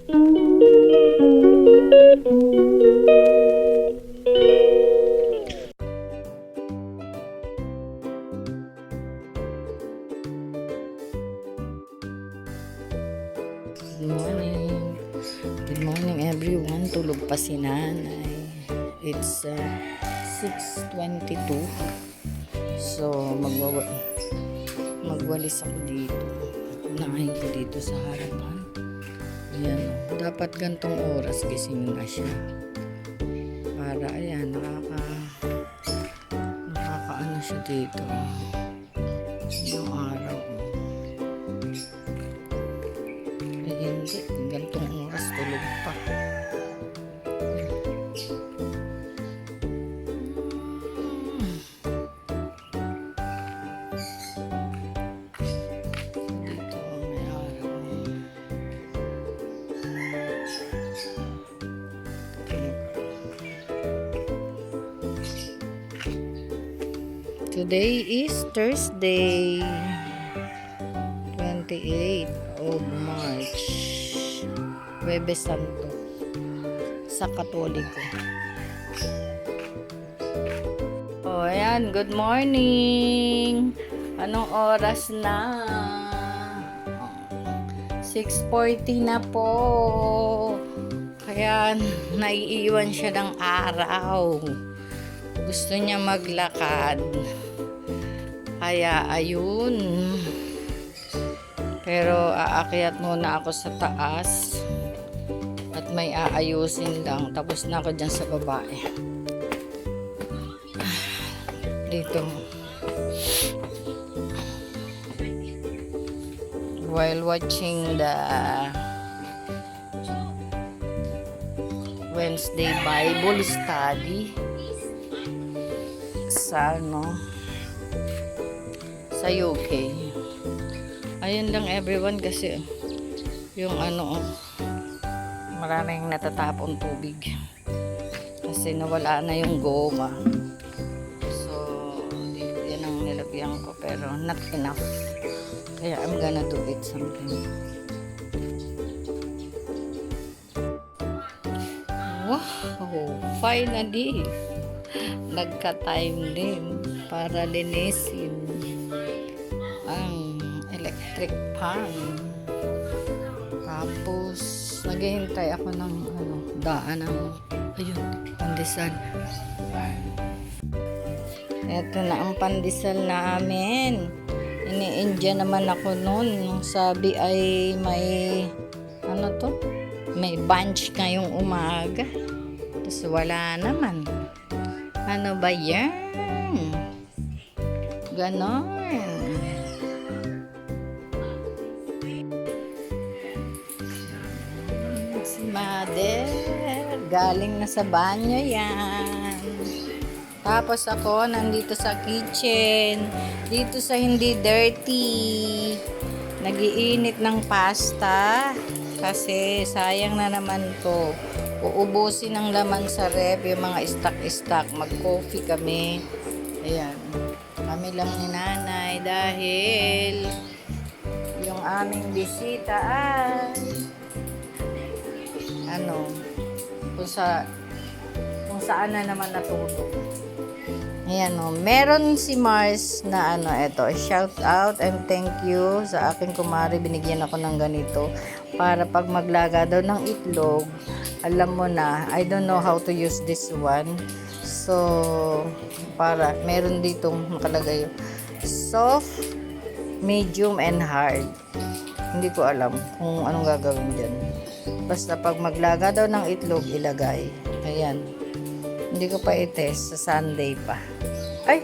Good morning. Good morning everyone. Tulog pa si nanay. It's 6:22. So magwalis ako dito. Unahin ko dito sa harapan. Ayan. Dapat gantong oras gising na siya. Para ayan, nakakaano siya dito. Yung araw. Hindi, gantong oras tulog pa. Dito may araw. Today is Thursday, 28 of March, Huwebes Santo sa Katoliko. Oh, ayan, good morning. Anong oras na? 6:40 na po. Kaya naiiwan siya ng araw. Gusto niya maglakad. Kaya ayun. Pero aakyat muna ako sa taas at may aayusin lang. Tapos na ako dyan sa babae. Dito. While watching the Wednesday Bible study sa sa UK. Ayun lang everyone kasi yung maraming natatapon tubig kasi nawala na yung goma. So yan ang nilagyan ko pero not enough. Kaya I'm gonna do it something. Wow! Finally! Nagka-time din para linisin ang electric pan. Tapos naghihintay ako ng daan ng pandesal. Ito na ang pandesal namin. Ini-India naman ako noon. Yung sabi ay may may bunch ngayong umaga. Tapos wala naman. Ano ba yan? Ganon. Si Mother, galing na sa banyo yan. Tapos ako, nandito sa kitchen. Dito sa hindi dirty. Nagiinit ng pasta. Kasi sayang na naman to. Uubusin ng laman sa ref, yung mga stock-stock. Mag-coffee kami. Ayan. Kami lang ni nanay dahil yung aming bisita ay kung saan na naman natutog. Ayan meron si Mars na eto, shout out and thank you sa aking kumari, binigyan ako ng ganito para pag maglaga daw ng itlog, alam mo na, I don't know how to use this one. So, para meron ditong nakalagay soft, medium, and hard. Hindi ko alam kung anong gagawin dyan. Basta pag maglaga daw ng itlog, ilagay. Ayan. Hindi ko pa i-test. Sa Sunday pa. Ay!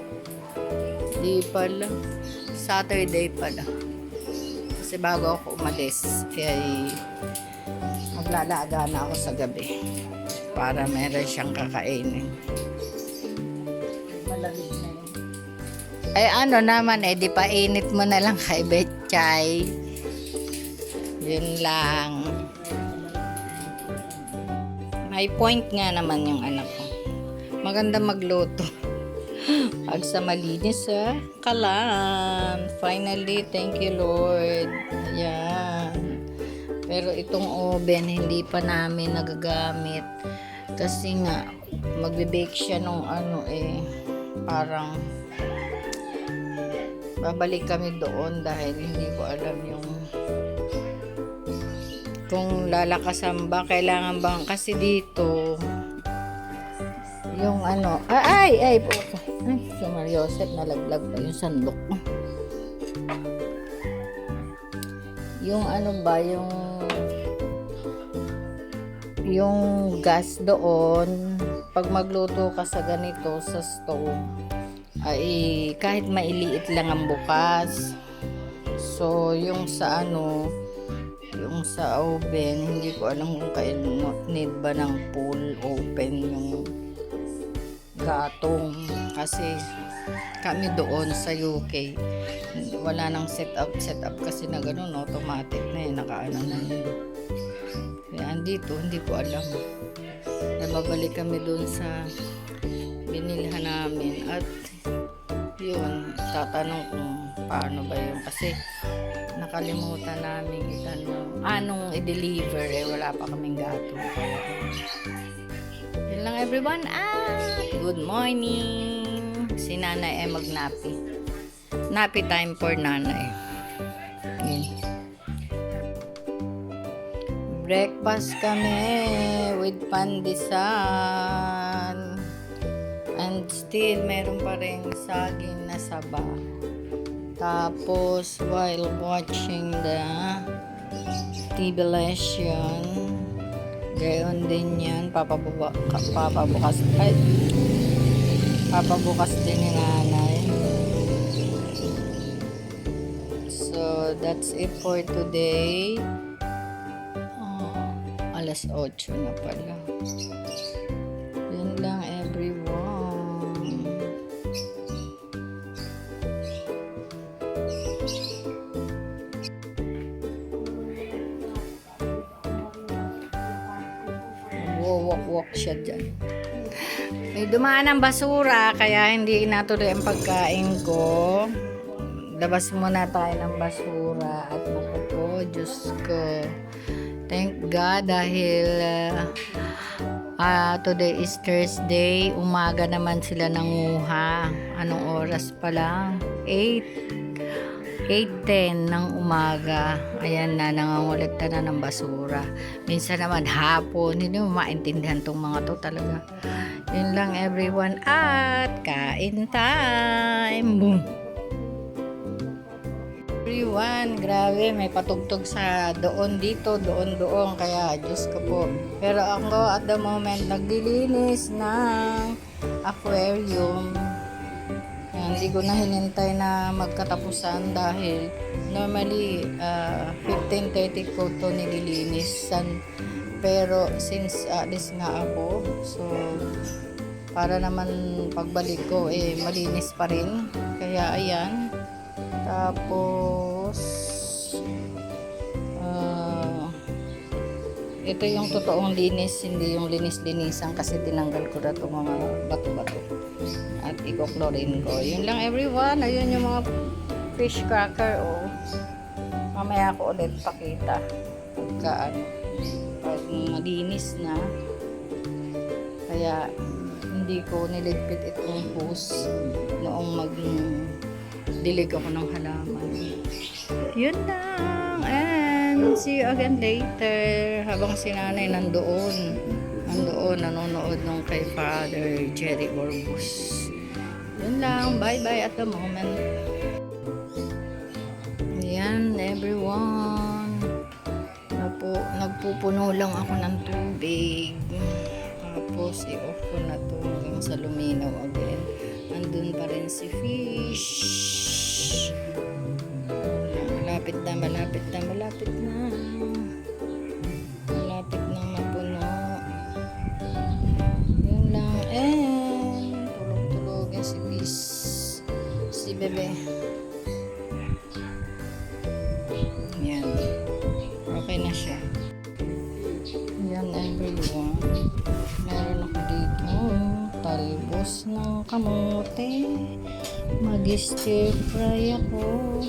Di pala. Saturday pala. Kasi bago ako umalis, kaya maglalaga na ako sa gabi. Para meron siyang kakainin. Malamig na yun. Ay naman di painit mo na lang kay Betchay. Yun lang. May point nga naman yung anak ko. Maganda magluto. Pag sa malinis kalan. Finally, thank you Lord. Ayan. Pero itong oven, hindi pa namin nagagamit. Kasi nga, magbe-bake siya nung parang babalik kami doon dahil hindi ko alam yung kung lalakasan ba, kailangan bang, kasi dito yung ay si Mariosep, nalaglag pa yung sandok. Yung ba, yung gas doon, pag magluto ka sa ganito sa stove, ay kahit mailiit lang ang bukas. So yung sa yung sa oven, hindi ko alam kung need ba ng full open yung gatong, kasi kami doon sa UK wala nang setup kasi na ganun, automatic na nakaano na yun. Kaya dito hindi ko alam. Babalik kami doon sa binilhan namin at yun, tatanong kung paano ba yun, kasi nakalimutan namin anong i-deliver, wala pa kaming gato. Yun lang everyone, good morning. Si nanay ay magnapi. Nappy time for nanay. Yun. Breakfast kami with pandesal. And still, meron pa rin saging na saba. Tapos, while watching the TV lesson, gayon din yan, papabukas din ni nanay. So, that's it for today. Alas 8 na pala. Yun lang everyone. Walk siya dyan. May dumaan ng basura, kaya hindi natuloy ang pagkain ko. Labas muna tayo ng basura. At naku po, Diyos ko. Thank God dahil today is Thursday. Umaga naman sila nanguha. Anong oras pa lang? 8:10 ng umaga. Ayan na, nangangolekta na ng basura. Minsan naman hapon. Hindi mo maintindihan tong mga to talaga. Yun lang everyone, at kain time. Boom! Everyone, grabe, may patugtog sa doon dito, doon, kaya Diyos ko po. Pero ako at the moment naglilinis ng aquarium. Hindi ko na hinintay na magkatapusan dahil normally 15:30 ko to nililinisan. Pero since alis nga ako, so para naman pagbalik ko malinis pa rin. Kaya ayan. Tapos ito yung totoong linis, hindi yung linis-linisan kasi tinanggal ko na itong mga bato-bato at i-chlorine ko. Yun lang everyone. Ayun yung mga fish cracker. Mamaya ko ulit pakita pag malinis na. Kaya hindi ko niligpit itong hose noong dilig ako ng halaman. Yun lang, and see you again later. Habang si nanay nandoon nanonood nung kay Father Jerry Orbus. Yun lang, bye bye at the moment. Yan everyone, nagpupuno lang ako ng tubig, tapos i-off ko na to hanggang sa luminaw again. Andun pa rin si fish. Malapit na mapuno. Yun lang, tulog si fish, si bebe. Yan, okay na siya. Yan everyone, meron ako dito talbos ng kamote. Mag-stir fry ako.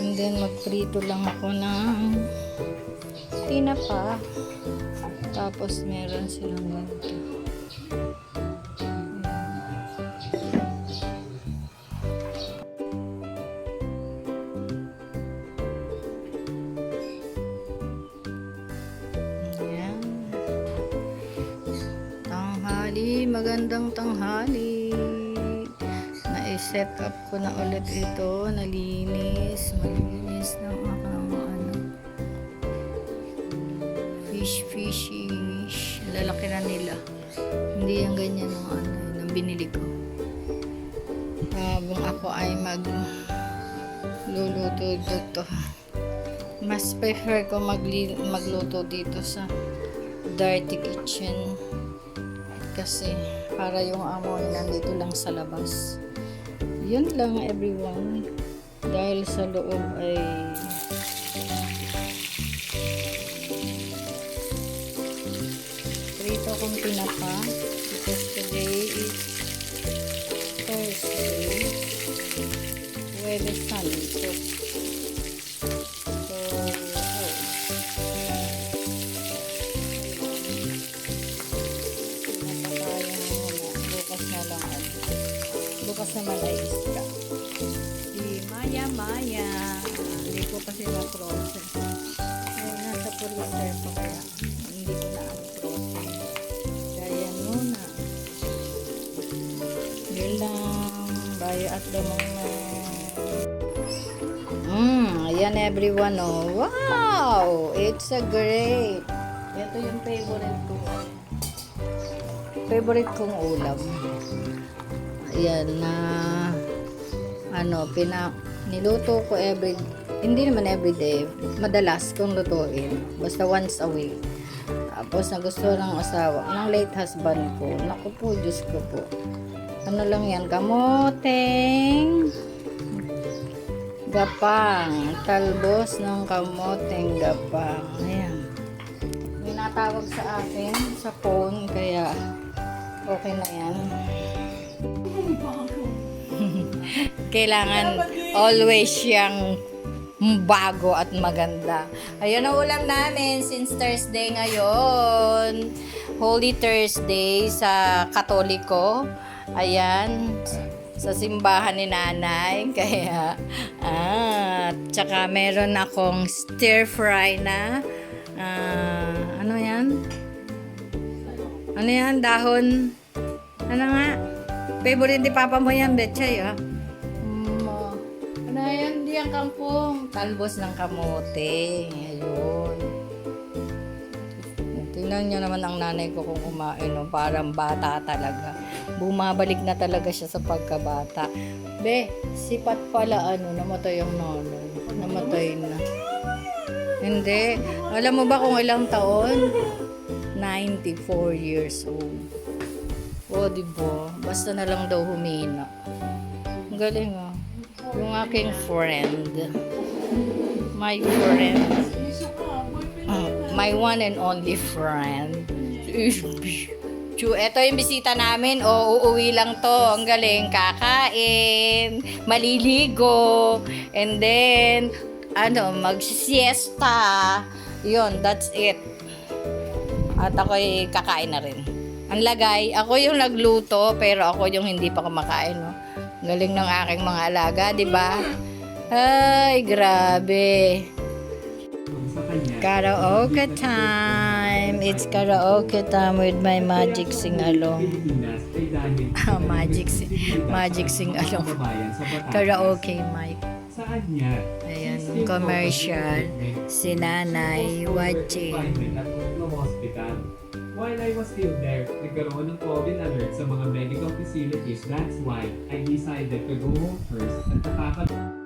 And then magprito lang ako ng tinapa. Tapos meron silang ganito. Ayan. Tanghali, magandang tanghali. Na-set up ko na ulit ito. Nalinis. Malinis ng aking ano. Fish. Lalaki na nila. Hindi yung ganyan ng ano, ng binili ko. Habang ako ay magluluto dito. Mas prefer ko magluto dito sa dirty kitchen. Kasi para yung amoy nandito lang sa labas. Yun lang everyone. Dahil sa loob ay prito kong tinapa because today is Thursday. Huwebes Santo. So, bukas naman ay isda. Si Maya. Hindi ko kasi na-process. Ay, nasa freezer pa kaya. Hindi ko na process. Kaya muna. Yun lang. Bye at the moment. Ayan everyone. Oh. Wow! It's a great. Ito yung favorite kong ulam. Ayan na niluto ko hindi naman everyday, madalas kong lutuin, basta once a week. Tapos nagustuhan ng asawa, ng late husband ko. Naku po, Diyos ko po. Ano lang yan, kamoteng gapang, talbos ng kamoteng gapang. Ayan. May natawag sa akin sa phone, kaya okay na yan. Kailangan always siyang bago at maganda. Ayun ang ulam namin since Thursday ngayon. Holy Thursday sa Katoliko. Ayan. Sa simbahan ni nanay. Kaya, tsaka meron akong stir fry na, ano yan? Ano yan? Dahon? Ano nga? Favorite ni Papa mo yan, Betchay, ha? Ano yan? Di ang kangkong. Talbos ng kamote. Ayun. Tingnan nyo naman ang nanay ko kung kumain, no? Parang bata talaga. Bumabalik na talaga siya sa pagkabata. Be, sipat pala, namatay ang nanay. Namatay na. Hindi. Alam mo ba kung ilang taon? 94 years old. O, diba? Basta na lang daw humina. Ang galing, ah. Yung aking friend. My friend. My one and only friend. Eto yung bisita namin. Uuwi lang to. Ang galing. Kakain. Maliligo. And then, mag-siesta. Yun, that's it. At ako'y kakain na rin. Ang lagay, ako yung nagluto, pero ako yung hindi pa kumakain, no? Galing ng aking mga alaga, di ba? Ay, grabe. Karaoke time. It's karaoke time with my magic sing-along. Magic sing-along. Karaoke mic. Ayan, commercial. Si Nanay watching. While I was still there, nagkaroon ng COVID alert sa mga medical facilities. That's why I decided to go home first at nakaka-